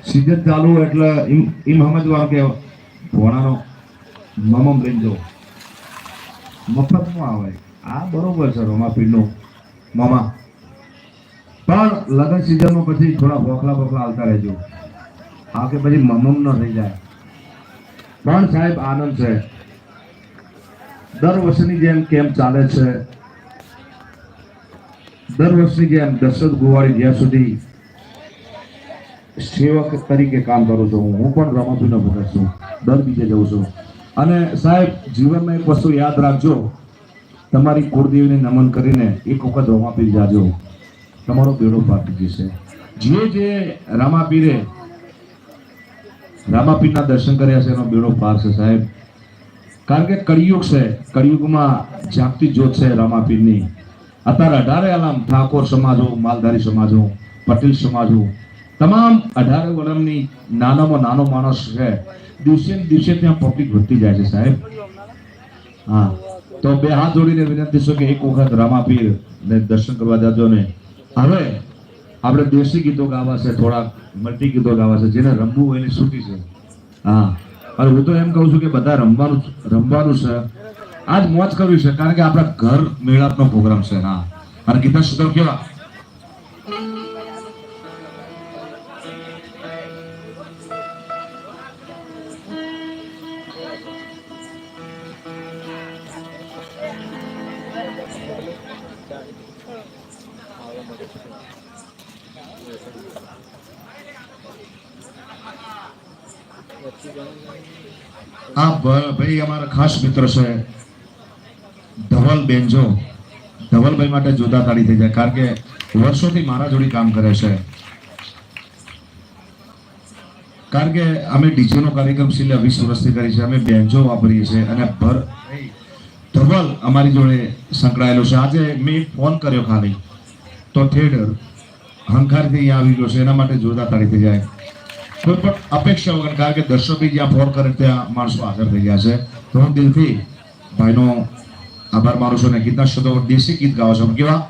season ચાલુ એટલે એમ સમજવાનું કે ભોણાનો મમમ લઈને જો મફતમાં આવે આ બરોબર છે રમાપીરનું મામા પણ લગ્ન સિઝનમાં પછી થોડા બોખલા બોખલા આવતા રહેજો આ કે પછી મમમ ન થઈ જાય પણ સાહેબ આનંદ છે દર વર્ષની જેમ કેમ્પ ચાલે છે દર વર્ષની જેમ દશરથ ગોવાળી જ્યાં સુધી સેવક તરીકે કામ કરું છું હું પણ રમાપીરનો ભગત છું દર બીજે જઉં છું અને સાહેબ જીવનમાં એક વસ્તુ યાદ રાખજો તમારી કુળદેવીને નમન કરીને એક વખત રમાપીર જાજો તમારો બેડો પાર થઈ જશે જે રામાપીરના દર્શન કર્યા છે એનો બેડો પાર છે સાહેબ કારણ કે કળિયુગ છે કળિયુગમાં જાગતી જ્યોત છે રામાપીરની અત્યારે 18 આલામ ઠાકોર સમાજો માલધારી સમાજો પટેલ સમાજો તમામ 18 વર્ષની નાનામાં નાનો માણસ છે દિવસે દિવસે ત્યાં પબ્લિક વધતી જાય છે સાહેબ હા તો બે હાથ જોડીને વિનંતી છે કે એક વખત રામાપીર ને દર્શન કરવા જાજો ને હવે આપણે દેશી ગીતો ગાવા છે થોડા મલ્ટી ગીતો ગાવા છે જેને રમવું હોય એની છૂટી છે હા અને હું તો એમ કહું છું કે બધા રમવાનું છે આજ મોજ કરવી છે કારણ કે આપણા ઘર મેળાપનો પ્રોગ્રામ છે હા અને ગીતા સૂત્રો કેવા આ ભાઈ અમારા ખાસ મિત્ર છે ધવલ બેનજો ધવલભાઈ માટે જોરદાર તાળી થઈ જાય કારણ કે વર્ષોથી મારા જોડે કામ કરે છે કારણ કે અમે ડીજે નો કાર્યક્રમ છેલ્લા 20 વર્ષથી કરી છે અમે બેનજો વાપરીએ છીએ અને ધવલ અમારી જોડે સંકળાયેલો છે આજે મેં ફોન કર્યો ખાલી તો ઠેર હંકારથી આવી ગયો છે એના માટે જોરદાર તાળી થઈ જાય કોઈ પણ અપેક્ષા વગર કારણ કે દર્શકો જ્યાં ફોન કરે ત્યાં માણસો હાજર થઈ ગયા છે તો હું દિલથી ભાઈનો આભાર માનું છું અને ગીતના શબ્દો દેશી ગીત ગાવા છો કેવા